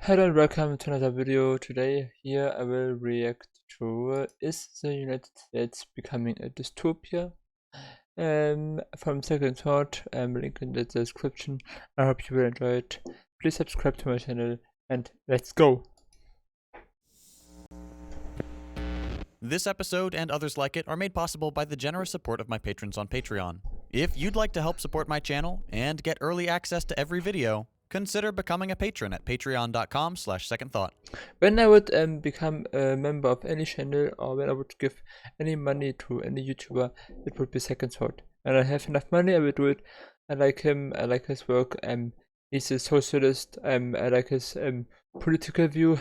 Hello and welcome to another video. Today here I will react to is the United States becoming a dystopia? From Second Thought, link in the description. I hope you will enjoy it. Please subscribe to my channel and let's go! This episode and others like it are made possible by the generous support of my patrons on Patreon. If you'd like to help support my channel and get early access to every video, consider becoming a patron at patreon.com/secondthought. When I would become a member of any channel, or when I would give any money to any YouTuber, it would be Second Thought. And I have enough money, I will do it. I like him, I like his work, he's a socialist, I like his political view,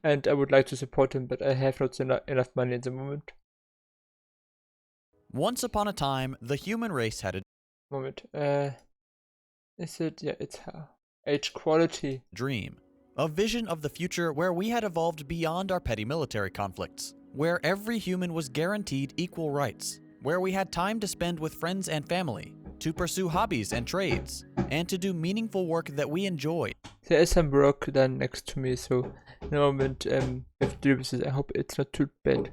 and I would like to support him, but I have not enough money at the moment. Once upon a time, the human race had a Is it? Yeah, it's age quality. Dream. A vision of the future where we had evolved beyond our petty military conflicts, where every human was guaranteed equal rights, where we had time to spend with friends and family, to pursue hobbies and trades, and to do meaningful work that we enjoy. There is some work done next to me, so in a moment, if to do with it, I hope it's not too bad.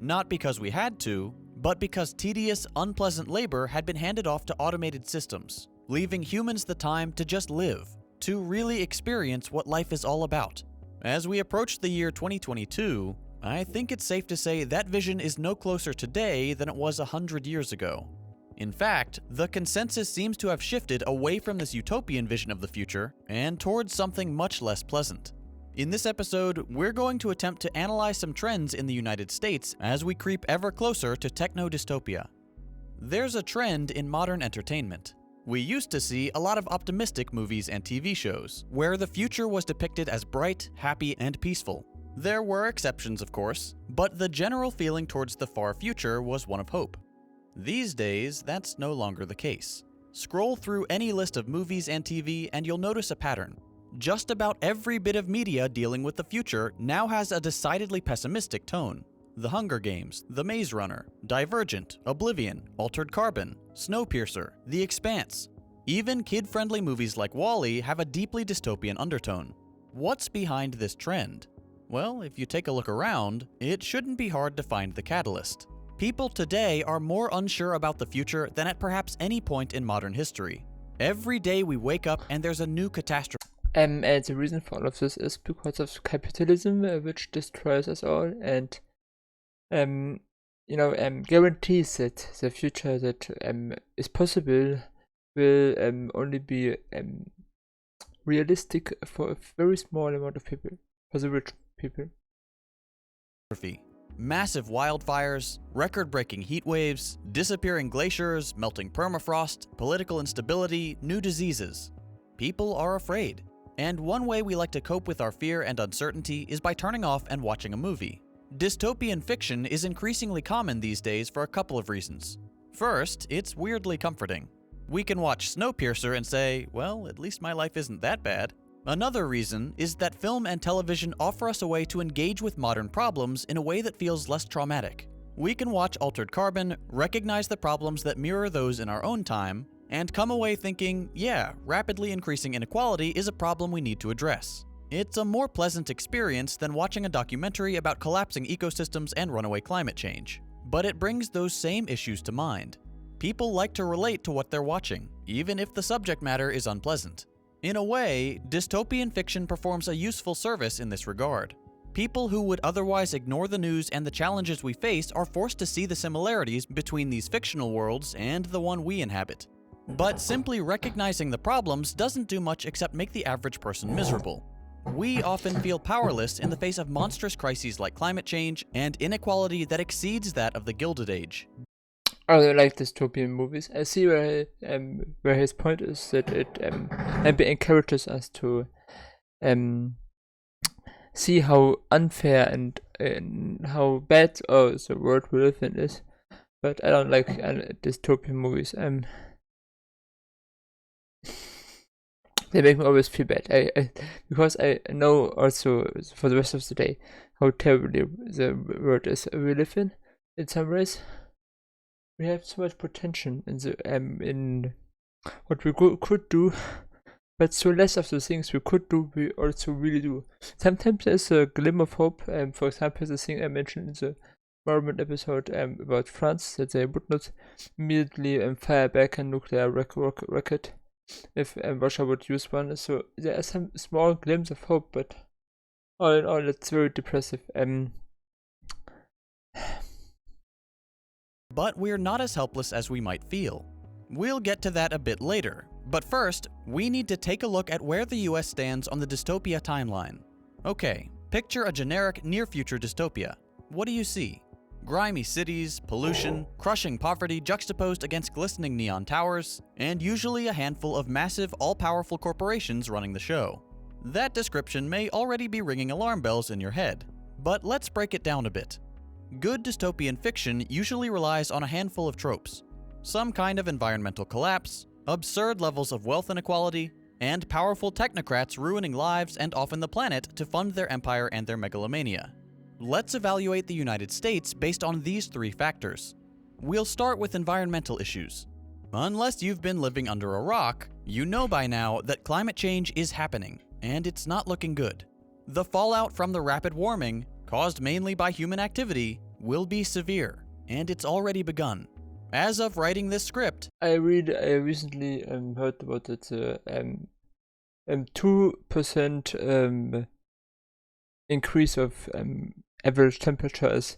Not because we had to, but because tedious, unpleasant labor had been handed off to automated systems, leaving humans the time to just live, to really experience what life is all about. As we approach the year 2022, I think it's safe to say that vision is no closer today than it was 100 years ago. In fact, the consensus seems to have shifted away from this utopian vision of the future and towards something much less pleasant. In this episode, we're going to attempt to analyze some trends in the United States as we creep ever closer to techno-dystopia. There's a trend in modern entertainment. We used to see a lot of optimistic movies and TV shows, where the future was depicted as bright, happy, and peaceful. There were exceptions, of course, but the general feeling towards the far future was one of hope. These days, that's no longer the case. Scroll through any list of movies and TV and you'll notice a pattern. Just about every bit of media dealing with the future now has a decidedly pessimistic tone. The Hunger Games, The Maze Runner, Divergent, Oblivion, Altered Carbon, Snowpiercer, The Expanse. Even kid-friendly movies like WALL-E have a deeply dystopian undertone. What's behind this trend? Well, if you take a look around, it shouldn't be hard to find the catalyst. People today are more unsure about the future than at perhaps any point in modern history. Every day we wake up and there's a new catastrophe. And the reason for all of this is because of capitalism, which destroys us all, and guarantees that the future that is possible will only be realistic for a very small amount of people, for the rich people. Massive wildfires, record-breaking heat waves, disappearing glaciers, melting permafrost, political instability, new diseases. People are afraid. And one way we like to cope with our fear and uncertainty is by turning off and watching a movie. Dystopian fiction is increasingly common these days for a couple of reasons. First, it's weirdly comforting. We can watch Snowpiercer and say, well, at least my life isn't that bad. Another reason is that film and television offer us a way to engage with modern problems in a way that feels less traumatic. We can watch Altered Carbon, recognize the problems that mirror those in our own time, and come away thinking, yeah, rapidly increasing inequality is a problem we need to address. It's a more pleasant experience than watching a documentary about collapsing ecosystems and runaway climate change. But it brings those same issues to mind. People like to relate to what they're watching, even if the subject matter is unpleasant. In a way, dystopian fiction performs a useful service in this regard. People who would otherwise ignore the news and the challenges we face are forced to see the similarities between these fictional worlds and the one we inhabit. But simply recognizing the problems doesn't do much except make the average person miserable. We often feel powerless in the face of monstrous crises like climate change and inequality that exceeds that of the Gilded Age. I really like dystopian movies. I see where his point is that it encourages us to see how unfair and how bad the world we live in is. But I don't like dystopian movies. They make me always feel bad. Because I know also for the rest of the day how terribly the world is we live in some ways. We have so much potential in what we could do, but so less of the things we could do, we also really do. Sometimes there's a glimmer of hope. For example, the thing I mentioned in the Mormon episode about France, that they would not immediately fire back a nuclear rocket if Russia would use one. So there are some small glimpses of hope, but all in all, it's very depressive. But we're not as helpless as we might feel. We'll get to that a bit later, but first, we need to take a look at where the US stands on the dystopia timeline. Okay, picture a generic near-future dystopia. What do you see? Grimy cities, pollution, crushing poverty juxtaposed against glistening neon towers, and usually a handful of massive, all-powerful corporations running the show. That description may already be ringing alarm bells in your head, but let's break it down a bit. Good dystopian fiction usually relies on a handful of tropes. Some kind of environmental collapse, absurd levels of wealth inequality, and powerful technocrats ruining lives and often the planet to fund their empire and their megalomania. Let's evaluate the United States based on these three factors. We'll start with environmental issues. Unless you've been living under a rock, you know by now that climate change is happening, and it's not looking good. The fallout from the rapid warming, caused mainly by human activity, will be severe, and it's already begun. As of writing this script, I recently heard about it. 2% increase of average temperature is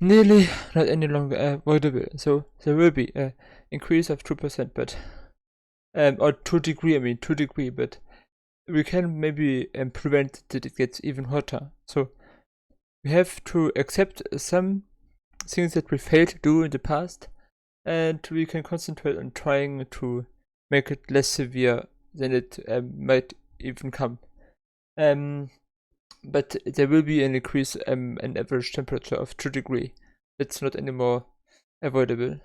nearly not any longer avoidable. So there will be an increase of 2%, but or 2 degree, but we can maybe prevent that it gets even hotter. So we have to accept some things that we failed to do in the past, and we can concentrate on trying to make it less severe than it might even come. But there will be an increase in average temperature of 2 degrees. It's not anymore avoidable.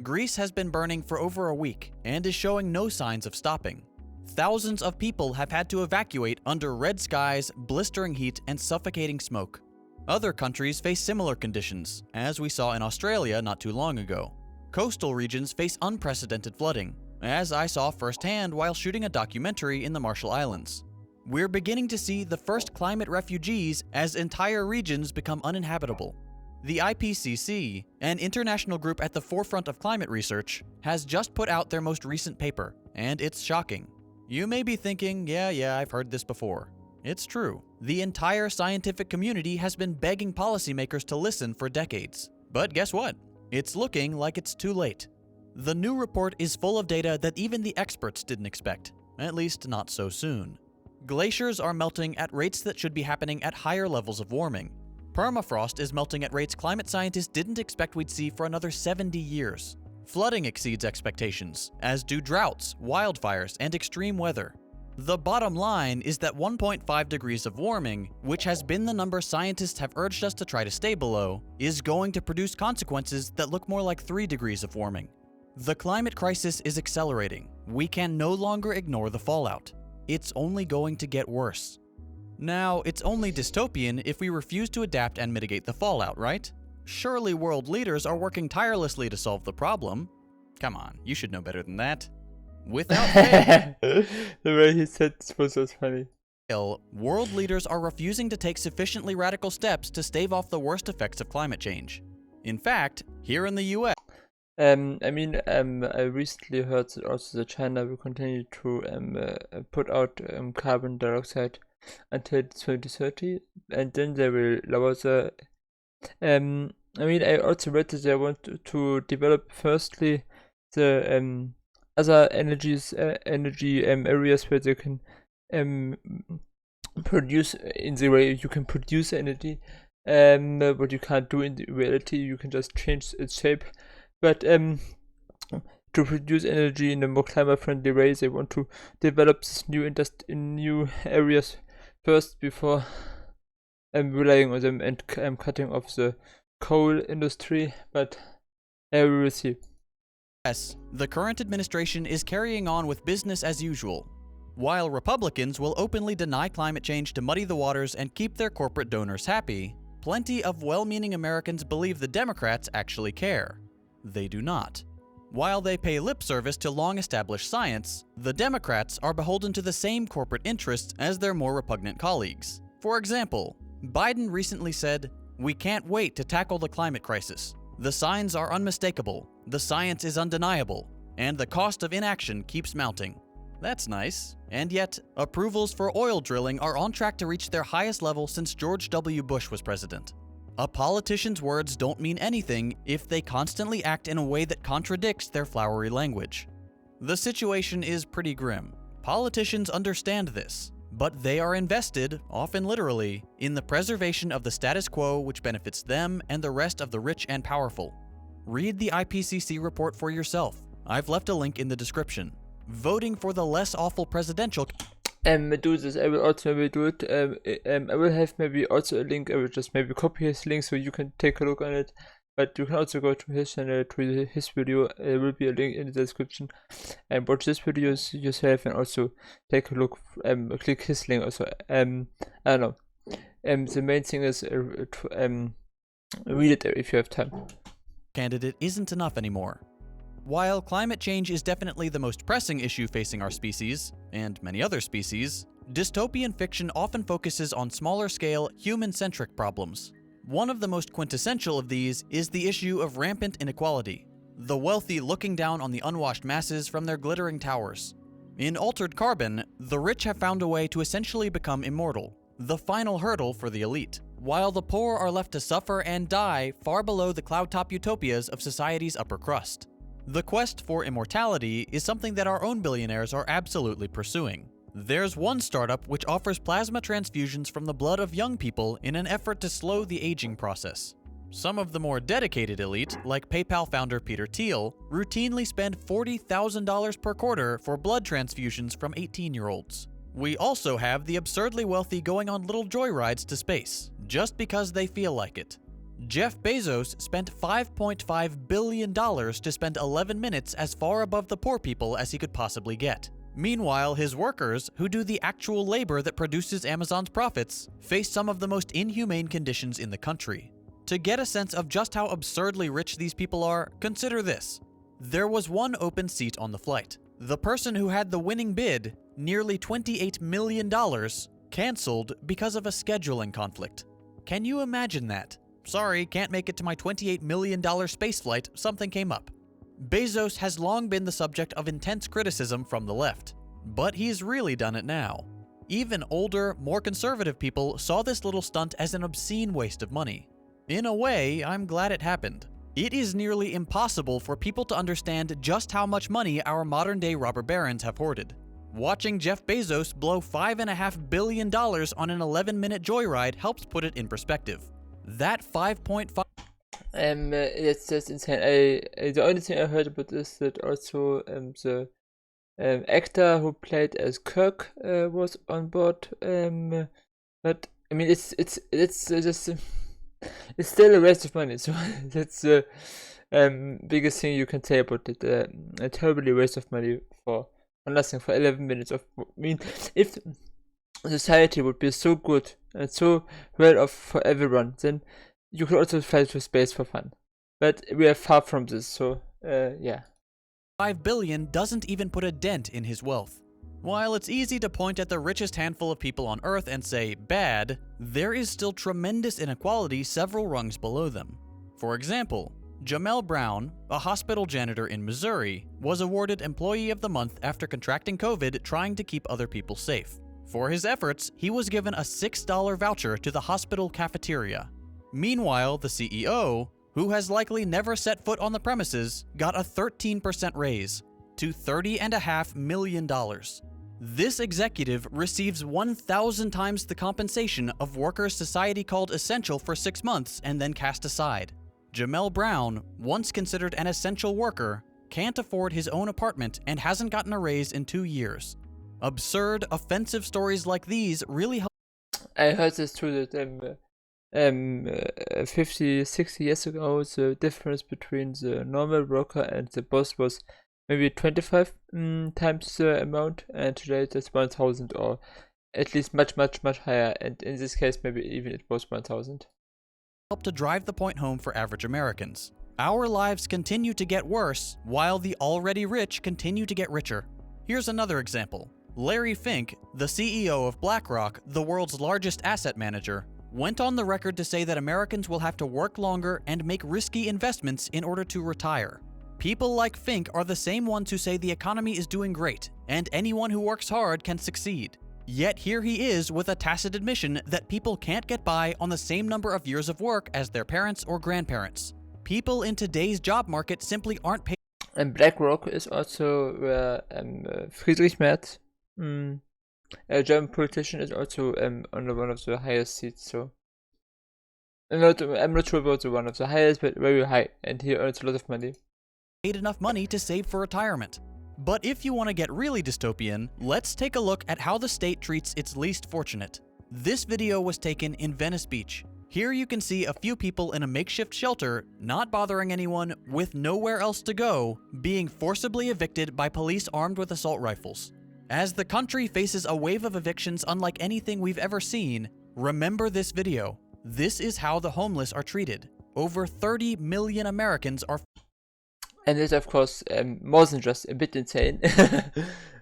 Greece has been burning for over a week and is showing no signs of stopping. Thousands of people have had to evacuate under red skies, blistering heat, and suffocating smoke. Other countries face similar conditions, as we saw in Australia not too long ago. Coastal regions face unprecedented flooding, as I saw firsthand while shooting a documentary in the Marshall Islands. We're beginning to see the first climate refugees as entire regions become uninhabitable. The IPCC, an international group at the forefront of climate research, has just put out their most recent paper, and it's shocking. You may be thinking, yeah, I've heard this before. It's true. The entire scientific community has been begging policymakers to listen for decades. But guess what? It's looking like it's too late. The new report is full of data that even the experts didn't expect, at least not so soon. Glaciers are melting at rates that should be happening at higher levels of warming. Permafrost is melting at rates climate scientists didn't expect we'd see for another 70 years. Flooding exceeds expectations, as do droughts, wildfires, and extreme weather. The bottom line is that 1.5 degrees of warming, which has been the number scientists have urged us to try to stay below, is going to produce consequences that look more like 3 degrees of warming. The climate crisis is accelerating. We can no longer ignore the fallout. It's only going to get worse. Now, it's only dystopian if we refuse to adapt and mitigate the fallout, right? Surely world leaders are working tirelessly to solve the problem. Come on, you should know better than that. Without fail, the way he said it was so funny. World leaders are refusing to take sufficiently radical steps to stave off the worst effects of climate change. In fact, here in the US, I recently heard that also that China will continue to put out carbon dioxide until 2030, and then they will lower the. I also read that they want to develop firstly the other energy areas where they can produce in the way you can produce energy, but you can't do in the reality. You can just change its shape. But to produce energy in a more climate-friendly way, they want to develop this new areas first before relying on them and cutting off the coal industry. But we will see. Yes, the current administration is carrying on with business as usual. While Republicans will openly deny climate change to muddy the waters and keep their corporate donors happy, plenty of well-meaning Americans believe the Democrats actually care. They do not. While they pay lip service to long-established science, the Democrats are beholden to the same corporate interests as their more repugnant colleagues. For example, Biden recently said, "We can't wait to tackle the climate crisis. The signs are unmistakable, the science is undeniable, and the cost of inaction keeps mounting." That's nice. And yet, approvals for oil drilling are on track to reach their highest level since George W. Bush was president. A politician's words don't mean anything if they constantly act in a way that contradicts their flowery language. The situation is pretty grim. Politicians understand this, but they are invested, often literally, in the preservation of the status quo which benefits them and the rest of the rich and powerful. Read the IPCC report for yourself. I've left a link in the description. Voting for the less awful presidential do this. I will also maybe do it. I will have maybe also a link. I will just maybe copy his link so you can take a look on it. But you can also go to his channel, to his video. There will be a link in the description, and watch this video yourself, and also take a look. Click his link also. I don't know. The main thing is read it if you have time. Candidate isn't enough anymore. While climate change is definitely the most pressing issue facing our species, and many other species, dystopian fiction often focuses on smaller-scale, human-centric problems. One of the most quintessential of these is the issue of rampant inequality, the wealthy looking down on the unwashed masses from their glittering towers. In Altered Carbon, the rich have found a way to essentially become immortal, the final hurdle for the elite, while the poor are left to suffer and die far below the cloud-top utopias of society's upper crust. The quest for immortality is something that our own billionaires are absolutely pursuing. There's one startup which offers plasma transfusions from the blood of young people in an effort to slow the aging process. Some of the more dedicated elite, like PayPal founder Peter Thiel, routinely spend $40,000 per quarter for blood transfusions from 18-year-olds. We also have the absurdly wealthy going on little joyrides to space, just because they feel like it. Jeff Bezos spent $5.5 billion to spend 11 minutes as far above the poor people as he could possibly get. Meanwhile, his workers, who do the actual labor that produces Amazon's profits, face some of the most inhumane conditions in the country. To get a sense of just how absurdly rich these people are, consider this. There was one open seat on the flight. The person who had the winning bid, nearly $28 million, canceled because of a scheduling conflict. Can you imagine that? Sorry, can't make it to my $28 million spaceflight, something came up. Bezos has long been the subject of intense criticism from the left, but he's really done it now. Even older, more conservative people saw this little stunt as an obscene waste of money. In a way, I'm glad it happened. It is nearly impossible for people to understand just how much money our modern-day robber barons have hoarded. Watching Jeff Bezos blow $5.5 billion on an 11-minute joyride helps put it in perspective. That 5.5 it's just insane. The only thing I heard about is that also the actor who played as Kirk was on board. But I mean, it's just it's still a waste of money. So that's the biggest thing you can say about it. A terribly waste of money for nothing, for 11 minutes of. I mean, if society would be so good and so well off for everyone, then you could also fly to space for fun. But we are far from this, so yeah. $5 billion doesn't even put a dent in his wealth. While it's easy to point at the richest handful of people on Earth and say, bad, there is still tremendous inequality several rungs below them. For example, Jamel Brown, a hospital janitor in Missouri, was awarded Employee of the Month after contracting COVID trying to keep other people safe. For his efforts, he was given a $6 voucher to the hospital cafeteria. Meanwhile, the CEO, who has likely never set foot on the premises, got a 13% raise to $30.5 million. This executive receives 1,000 times the compensation of workers society called essential for 6 months and then cast aside. Jamel Brown, once considered an essential worker, can't afford his own apartment and hasn't gotten a raise in 2 years. Absurd, offensive stories like these really help. I heard this too, that 50, 60 years ago, the difference between the normal worker and the boss was maybe 25 times the amount, and today it's 1,000, or at least much higher, and in this case maybe even it was 1,000. Help to drive the point home for average Americans. Our lives continue to get worse while the already rich continue to get richer. Here's another example. Larry Fink, the CEO of BlackRock, the world's largest asset manager, went on the record to say that Americans will have to work longer and make risky investments in order to retire. People like Fink are the same ones who say the economy is doing great and anyone who works hard can succeed. Yet here he is with a tacit admission that people can't get by on the same number of years of work as their parents or grandparents. People in today's job market simply aren't paid. And BlackRock is also where Friedrich Merz, a German politician, is also on one of the highest seats. So I'm not sure about the one of the highest, but very high, and he earns a lot of money. Paid enough money to save for retirement. But if you want to get really dystopian, let's take a look at how the state treats its least fortunate. This video was taken in Venice Beach. Here you can see a few people in a makeshift shelter, not bothering anyone, with nowhere else to go, being forcibly evicted by police armed with assault rifles. As the country faces a wave of evictions unlike anything we've ever seen, remember this video. This is how the homeless are treated. Over 30 million Americans are. And it's of course more than just a bit insane.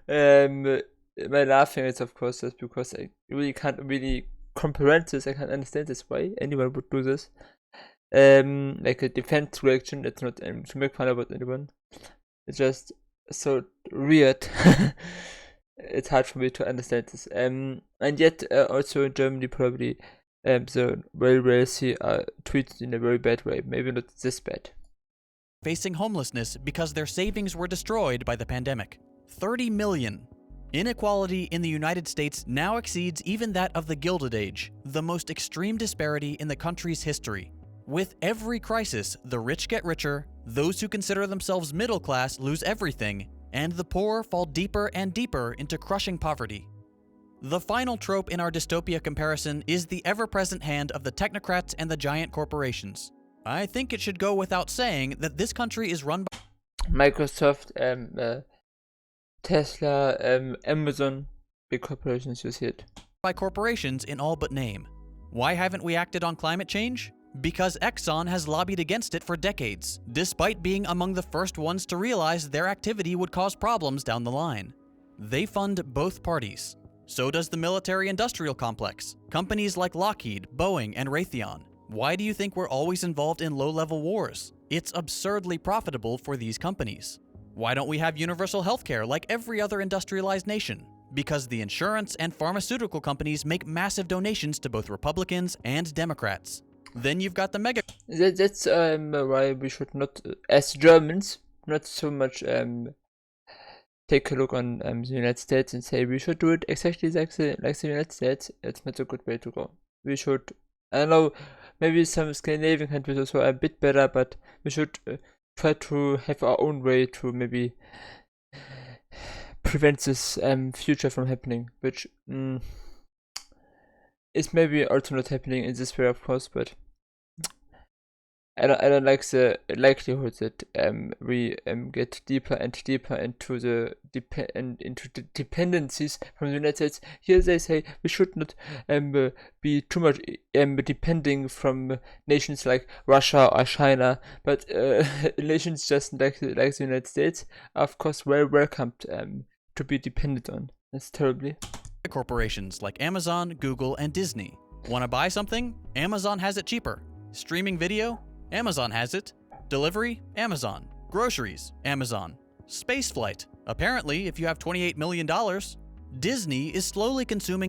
My laughing is of course just because I really can't really comprehend this. I can't understand this why anyone would do this. Like a defense reaction. It's not to make fun about anyone. It's just so weird. It's hard for me to understand this. And yet also in Germany probably the very wealthy are treated in a very bad way. Maybe not this bad. Facing homelessness because their savings were destroyed by the pandemic. 30 million. Inequality in the United States now exceeds even that of the Gilded Age, the most extreme disparity in the country's history. With every crisis, the rich get richer, those who consider themselves middle class lose everything, and the poor fall deeper and deeper into crushing poverty. The final trope in our dystopia comparison is the ever-present hand of the technocrats and the giant corporations. I think it should go without saying that this country is run by Microsoft, Tesla, Amazon, big corporations, you see it. By corporations in all but name. Why haven't we acted on climate change? Because Exxon has lobbied against it for decades, despite being among the first ones to realize their activity would cause problems down the line. They fund both parties. So does the military-industrial complex, companies like Lockheed, Boeing, and Raytheon. Why do you think we're always involved in low-level wars? It's absurdly profitable for these companies. Why don't we have universal healthcare like every other industrialized nation? Because the insurance and pharmaceutical companies make massive donations to both Republicans and Democrats. Then you've got the mega. That's why we should not, as Germans, not so much take a look on the United States and say we should do it exactly like the United States. It's not a good way to go. We should, I don't know, maybe some Scandinavian countries also are a bit better, but we should try to have our own way to maybe prevent this future from happening, which is maybe also not happening in this way, of course, but I don't like the likelihood that we get deeper and deeper into the dependencies from the United States. Here they say we should not be too much depending from nations like Russia or China, but nations just like the United States are of course very welcomed to be dependent on. That's terribly. Corporations like Amazon, Google, and Disney. Want to buy something? Amazon has it cheaper. Streaming video? Amazon has it. Delivery? Amazon. Groceries? Amazon. Spaceflight? Apparently, if you have $28 million. Disney is slowly consuming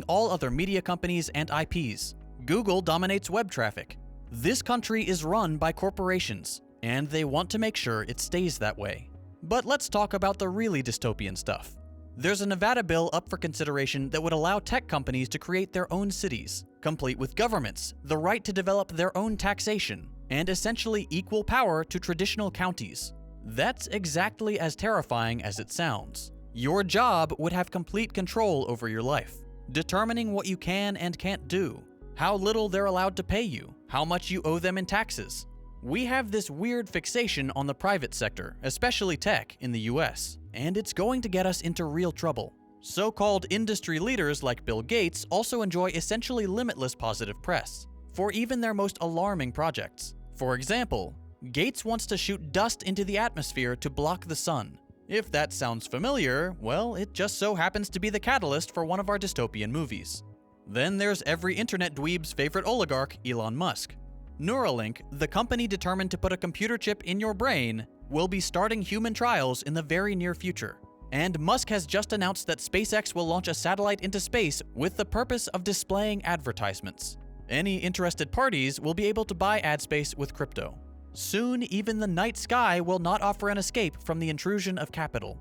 all other media companies and IPs. Google dominates web traffic. This country is run by corporations, and they want to make sure it stays that way. But let's talk about the really dystopian stuff. There's a Nevada bill up for consideration that would allow tech companies to create their own cities, complete with governments, the right to develop their own taxation, and essentially equal power to traditional counties. That's exactly as terrifying as it sounds. Your job would have complete control over your life, determining what you can and can't do, how little they're allowed to pay you, how much you owe them in taxes. We have this weird fixation on the private sector, especially tech, in the US, and it's going to get us into real trouble. So-called industry leaders like Bill Gates also enjoy essentially limitless positive press for even their most alarming projects. For example, Gates wants to shoot dust into the atmosphere to block the sun. If that sounds familiar, well, it just so happens to be the catalyst for one of our dystopian movies. Then there's every internet dweeb's favorite oligarch, Elon Musk. Neuralink, the company determined to put a computer chip in your brain, will be starting human trials in the very near future. And Musk has just announced that SpaceX will launch a satellite into space with the purpose of displaying advertisements. Any interested parties will be able to buy ad space with crypto. Soon, even the night sky will not offer an escape from the intrusion of capital.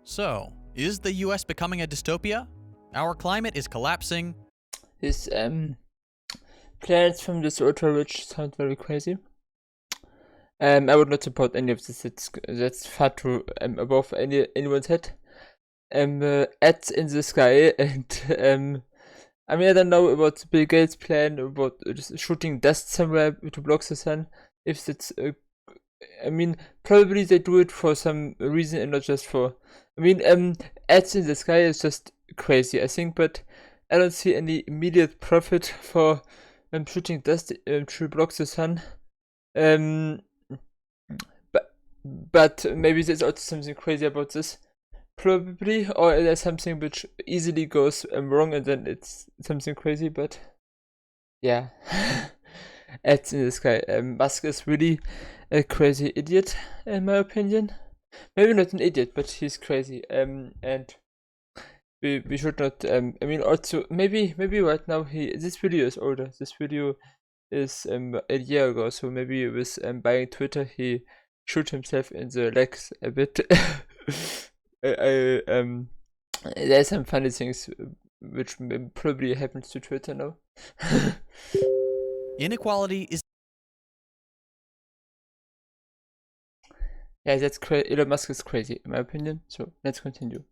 So, is the US becoming a dystopia? Our climate is collapsing. His plans from this ultra-rich sound very crazy. I would not support any of this. That's far too above anyone's head. Ads in the sky, and I mean, I don't know about Bill Gates' plan about just shooting dust somewhere to block the sun. If that's, I mean, probably they do it for some reason and not just for. I mean, ads in the sky is just crazy, I think, but I don't see any immediate profit for shooting dust to block the sun. But maybe there's also something crazy about this, probably, or there's something which easily goes wrong and then it's something crazy. But yeah, ads in the sky. Musk is really a crazy idiot, in my opinion. Maybe not an idiot, but he's crazy. And we should not. I mean, also maybe right now this video is older. This video is a year ago, so maybe with buying Twitter he shoot himself in the legs a bit. There's some funny things which probably happens to Twitter now. Inequality is. Yeah, that's crazy. Elon Musk is crazy, in my opinion. So let's continue.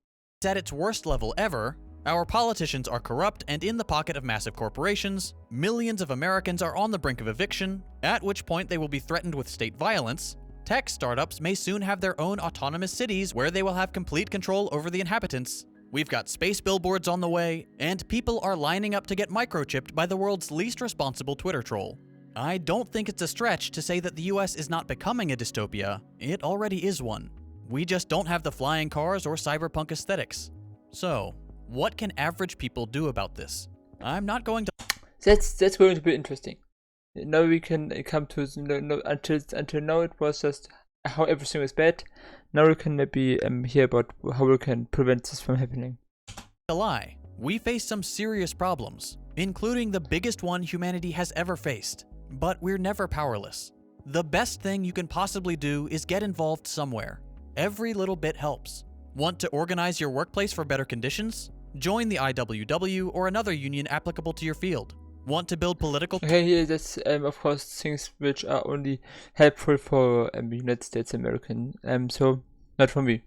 At its worst level ever. Our politicians are corrupt and in the pocket of massive corporations. Millions of Americans are on the brink of eviction, at which point they will be threatened with state violence. Tech startups may soon have their own autonomous cities where they will have complete control over the inhabitants. We've got space billboards on the way, and people are lining up to get microchipped by the world's least responsible Twitter troll. I don't think it's a stretch to say that the US is not becoming a dystopia. It already is one. We just don't have the flying cars or cyberpunk aesthetics. So, what can average people do about this? I'm not going to. That's going to be interesting. Now we can come to until now it was just how everything was bad. Now we can maybe hear about how we can prevent this from happening. Lie. We face some serious problems, including the biggest one humanity has ever faced. But we're never powerless. The best thing you can possibly do is get involved somewhere. Every little bit helps. Want to organize your workplace for better conditions? Join the IWW or another union applicable to your field. Want to build political... Okay, here that's of course things which are only helpful for United States American, so not for me.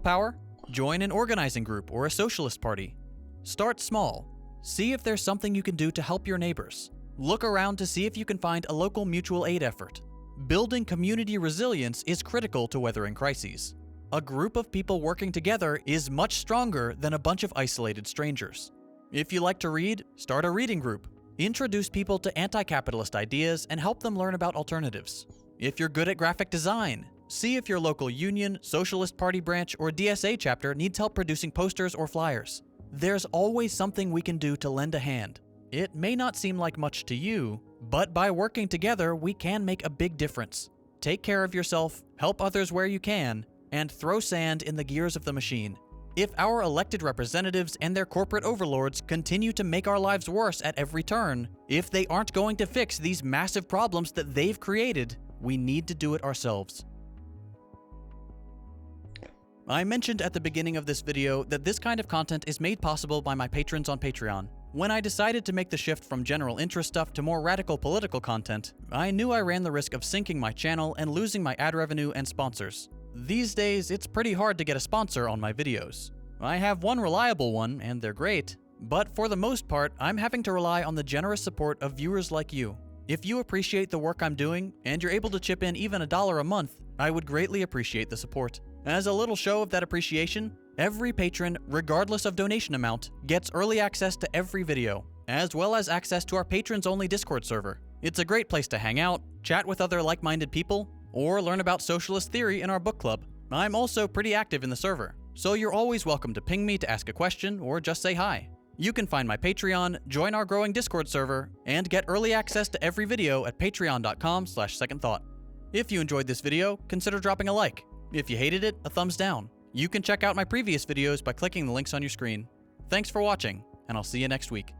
Power? Join an organizing group or a socialist party. Start small. See if there's something you can do to help your neighbors. Look around to see if you can find a local mutual aid effort. Building community resilience is critical to weathering crises. A group of people working together is much stronger than a bunch of isolated strangers. If you like to read, start a reading group. Introduce people to anti-capitalist ideas and help them learn about alternatives. If you're good at graphic design, see if your local union, Socialist Party branch, or DSA chapter needs help producing posters or flyers. There's always something we can do to lend a hand. It may not seem like much to you, but by working together, we can make a big difference. Take care of yourself, help others where you can, and throw sand in the gears of the machine. If our elected representatives and their corporate overlords continue to make our lives worse at every turn, if they aren't going to fix these massive problems that they've created, we need to do it ourselves. I mentioned at the beginning of this video that this kind of content is made possible by my patrons on Patreon. When I decided to make the shift from general interest stuff to more radical political content, I knew I ran the risk of sinking my channel and losing my ad revenue and sponsors. These days, it's pretty hard to get a sponsor on my videos. I have one reliable one, and they're great, but for the most part, I'm having to rely on the generous support of viewers like you. If you appreciate the work I'm doing, and you're able to chip in even $1 a month, I would greatly appreciate the support. As a little show of that appreciation, Every patron, regardless of donation amount, gets early access to every video, as well as access to our patrons-only Discord server. It's a great place to hang out, chat with other like-minded people, or learn about socialist theory in our book club. I'm also pretty active in the server, so you're always welcome to ping me to ask a question or just say hi. You can find my Patreon, join our growing Discord server, and get early access to every video at patreon.com/secondthought. If you enjoyed this video, consider dropping a like. If you hated it, a thumbs down. You can check out my previous videos by clicking the links on your screen. Thanks for watching, and I'll see you next week.